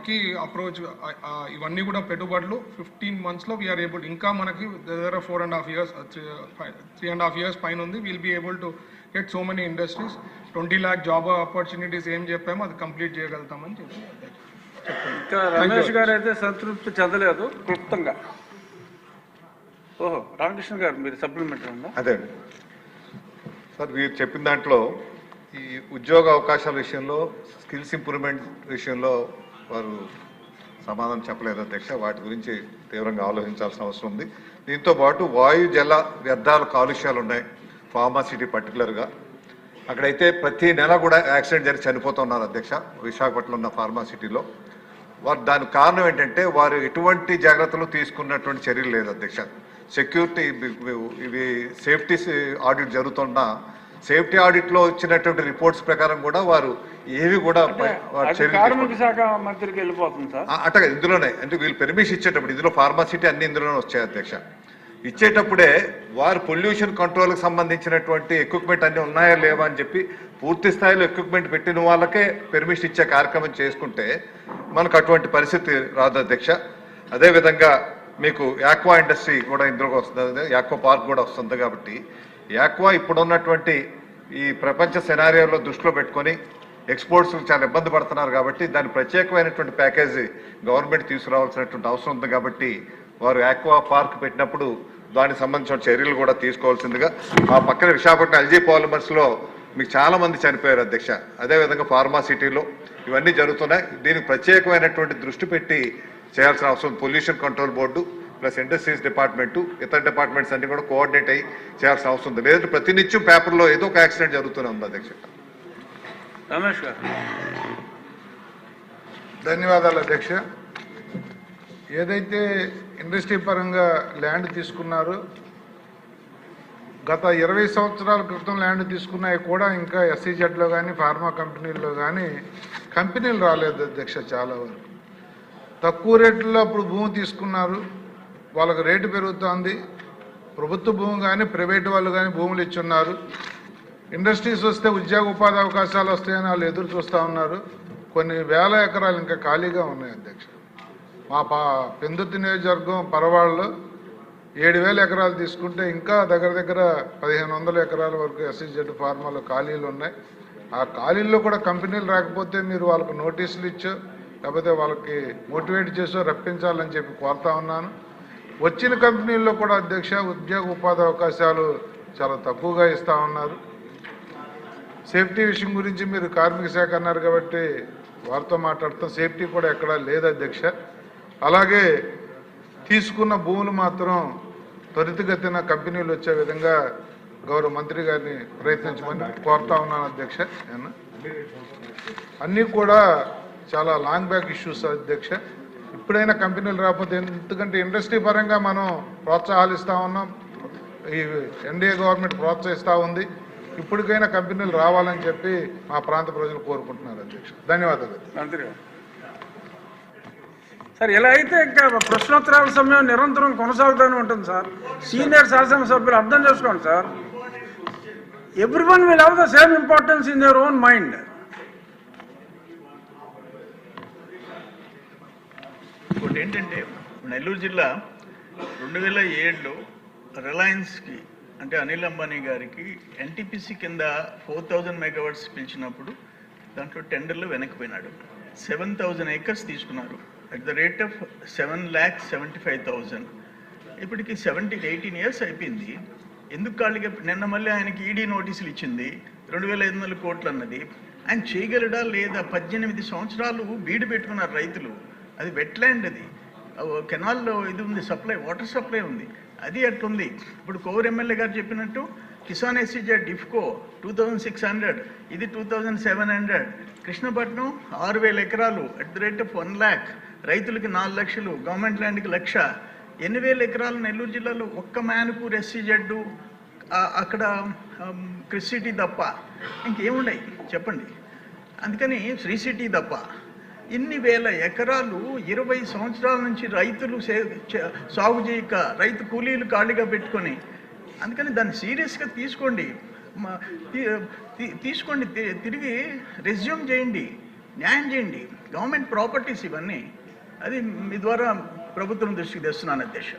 కి అప్రోచ్ ఇవన్నీ కూడా పెట్టుబడులు 15 months లో వీఆర్ ఏబుల్, ఇంకా మనకి దగ్గర 4.5 years 3.5 years పైన ఉంది. Will be able to get so many industries. 20 lakh job opportunities ఏం చెప్పామో అది కంప్లీట్ చేయగలుగుతామని చెప్పి ఇంకా రమేష్ గారు అయితే సంతృప్తి చెందలేదు క్లుప్తంగా. ఓహో, రామకృష్ణ గారు మీరు సప్లిమెంటరీ ఉందా? అదే సార్, మీరు చెప్పిన దాంట్లో ఈ ఉద్యోగ అవకాశాల విషయంలో, స్కిల్స్ ఇంప్రూవ్మెంట్ విషయంలో వారు సమాధానం చెప్పలేదు అధ్యక్ష. వాటి గురించి తీవ్రంగా ఆలోచించాల్సిన అవసరం ఉంది. దీంతో పాటు వాయు జల వ్యర్థాల కాలుష్యాలు ఉన్నాయి, ఫార్మాసిటీ పర్టికులర్గా. అక్కడైతే ప్రతి నెల కూడా యాక్సిడెంట్ జరిగి చనిపోతున్నారు అధ్యక్ష, విశాఖపట్నంలో ఉన్న ఫార్మాసిటీలో. వారు దానికి కారణం ఏంటంటే వారు ఎటువంటి జాగ్రత్తలు తీసుకున్నటువంటి చర్యలు లేదు అధ్యక్ష. సెక్యూరిటీ ఇవి సేఫ్టీ ఆడిట్ జరుగుతున్న సేఫ్టీ ఆడిట్లో వచ్చినటువంటి రిపోర్ట్స్ ప్రకారం కూడా వారు ఏవి కూడా అట్లా ఇందులోనే, అంటే వీళ్ళు పెర్మిషన్ ఇచ్చేటప్పుడు ఇందులో ఫార్మాసిటీ అన్ని ఇందులోనే వచ్చాయి అధ్యక్ష. ఇచ్చేటప్పుడే వారు పొల్యూషన్ కంట్రోల్కి సంబంధించినటువంటి ఎక్విప్మెంట్ అన్నీ ఉన్నాయా లేవా అని చెప్పి పూర్తి స్థాయిలో ఎక్విప్మెంట్ పెట్టిన వాళ్ళకే పెర్మిషన్ ఇచ్చే కార్యక్రమం చేసుకుంటే మనకు అటువంటి పరిస్థితి రాదు అధ్యక్ష. అదేవిధంగా మీకు యాక్వా ఇండస్ట్రీ కూడా ఇందులోకి వస్తుంది, యాక్వా పార్క్ కూడా వస్తుంది. కాబట్టి యాక్వా ఇప్పుడున్నటువంటి ఈ ప్రపంచ సెనారియోలో దృష్టిలో పెట్టుకొని ఎక్స్పోర్ట్స్ చాలా ఇబ్బంది పడుతున్నారు. కాబట్టి దాని ప్రత్యేకమైనటువంటి ప్యాకేజీ గవర్నమెంట్ తీసుకురావాల్సినటువంటి అవసరం ఉంది. కాబట్టి వారు యాక్వా పార్క్ పెట్టినప్పుడు దానికి సంబంధించిన చర్యలు కూడా తీసుకోవాల్సిందిగా. ఆ పక్కన విశాఖపట్నం ఎల్జీ పాలిమర్స్లో మీకు చాలా మంది చనిపోయారు అధ్యక్ష. అదేవిధంగా ఫార్మాసిటీలో ఇవన్నీ జరుగుతున్నాయి. దీనికి ప్రత్యేకమైనటువంటి దృష్టి పెట్టి చేయాల్సిన అవసరం. Pollution control board plus industries department, ఇతర డిపార్ట్మెంట్స్ అన్ని కూడా కోఆర్డినేట్ అయ్యి చేయాల్సిన అవసరం ఉంది. లేదంటే ప్రతినిత్యం పేపర్లో ఏదో ఒక యాక్సిడెంట్ జరుగుతూనే ఉంది అధ్యక్ష. రమేష్ గారు. ధన్యవాదాలు అధ్యక్ష. ఏదైతే ఇండస్ట్రీ పరంగా ల్యాండ్ తీసుకున్నారో, గత 20 సంవత్సరాల క్రితం ల్యాండ్ తీసుకున్నాయి కూడా ఇంకా SEZలో కానీ ఫార్మా కంపెనీల్లో కానీ కంపెనీలు రాలేదు అధ్యక్ష. చాలా వరకు తక్కువ రేట్లలో అప్పుడు భూమి తీసుకున్నారు, వాళ్ళకు రేటు పెరుగుతోంది. ప్రభుత్వ భూమి కానీ ప్రైవేటు వాళ్ళు కానీ భూములు ఇచ్చున్నారు. ఇండస్ట్రీస్ వస్తే ఉద్యోగ ఉపాధి అవకాశాలు వస్తాయని వాళ్ళు ఎదురు చూస్తూ ఉన్నారు. కొన్ని వేల ఎకరాలు ఇంకా ఖాళీగా ఉన్నాయి అధ్యక్ష. మా పెందుర్తి నియోజకవర్గం పరవాడలో 7,000 ఎకరాలు తీసుకుంటే ఇంకా దగ్గర దగ్గర 1,500 ఎకరాల వరకు SEZ ఫార్మాలో ఖాళీలు ఉన్నాయి. ఆ ఖాళీల్లో కూడా కంపెనీలు రాకపోతే మీరు వాళ్ళకు నోటీసులు ఇచ్చో లేకపోతే వాళ్ళకి మోటివేట్ చేసో రప్పించాలని చెప్పి కోరుతా ఉన్నాను. వచ్చిన కంపెనీల్లో కూడా అధ్యక్ష ఉద్యోగ ఉపాధి అవకాశాలు చాలా తక్కువగా ఇస్తూ ఉన్నారు. సేఫ్టీ విషయం గురించి మీరు కార్మిక శాఖ అన్నారు కాబట్టి వారితో మాట్లాడుతాం. సేఫ్టీ కూడా ఎక్కడా లేదు అధ్యక్ష. అలాగే తీసుకున్న భూములు మాత్రం త్వరితగతిన కంపెనీలు వచ్చే విధంగా గౌరవ మంత్రి గారిని ప్రయత్నించమని కోరుతా ఉన్నాను అధ్యక్ష. అన్నీ కూడా చాలా లాంగ్ బ్యాక్ ఇష్యూస్ అధ్యక్ష. ఇప్పుడైనా కంపెనీలు రాకపోతే, ఎందుకంటే ఇండస్ట్రీ పరంగా మనం ప్రోత్సాహాలు ఇస్తూ ఉన్నాం, ఈ ఎన్డీఏ గవర్నమెంట్ ప్రోత్సహిస్తూ ఉంది. ఇప్పటికైనా కంపెనీలు రావాలని చెప్పి మా ప్రాంత ప్రజలు కోరుకుంటున్నారు అధ్యక్ష. ధన్యవాదాలు మంత్రి గారు. సార్, ఎలా అయితే ఇంకా ప్రశ్నోత్తరాల సమయం నిరంతరం కొనసాగుతూనే ఉంటుంది సార్. సీనియర్ శాసనసభ్యులు అర్థం చేసుకోండి sir. Everyone will have the same importance in your own mind. ఇంకోటి ఏంటంటే, నెల్లూరు జిల్లా 2007లో రిలయన్స్కి అంటే అనిల్ అంబానీ గారికి NTPC కింద 4,000 megawatts పిలిచినప్పుడు దాంట్లో టెండర్లు వెనక్కిపోయినాడు. 7,000 acres తీసుకున్నారు అట్ ద రేట్ ఆఫ్ 7,75,000. ఇప్పటికి 18 years అయిపోయింది. ఎందుకు ఖాళీగా? నిన్న మళ్ళీ ఆయనకి ఈడీ నోటీసులు ఇచ్చింది, 2,500 కోట్లు అన్నది. ఆయన చేయగలడా లేదా? 18 సంవత్సరాలు బీడు పెట్టుకున్నారు రైతులు. అది వెట్లాండ్, అది కెనాల్లో ఇది ఉంది, సప్లై, వాటర్ సప్లై ఉంది, అది అట్లుంది. ఇప్పుడు కోవూరు ఎమ్మెల్యే గారు చెప్పినట్టు కిసాన్ SEZ డిఫ్కో 2,600, ఇది 2,700. కృష్ణపట్నం 6,000 ఎకరాలు at the rate of 1 lakh, రైతులకి 4 లక్షలు, గవర్నమెంట్ ల్యాండ్కి 1,00,000. 8,000 ఎకరాలు నెల్లూరు జిల్లాలో ఒక్క మ్యాన్పూర్ SEZ, అక్కడ క్రిస్ సిటీ తప్ప ఇంకేమున్నాయి చెప్పండి. అందుకని శ్రీ సిటీ తప్ప ఇన్ని వేల ఎకరాలు 20 సంవత్సరాల నుంచి రైతులు సాగు చేయక రైతు కూలీలు ఖాళీగా పెట్టుకొని, అందుకని దాన్ని సీరియస్గా తీసుకోండి, తీసుకోండి, తిరిగి రెజ్యూమ్ చేయండి, న్యాయం చేయండి. గవర్నమెంట్ ప్రాపర్టీస్ ఇవన్నీ. అది మీ ద్వారా ప్రభుత్వం దృష్టికి తెస్తున్నాను అధ్యక్ష.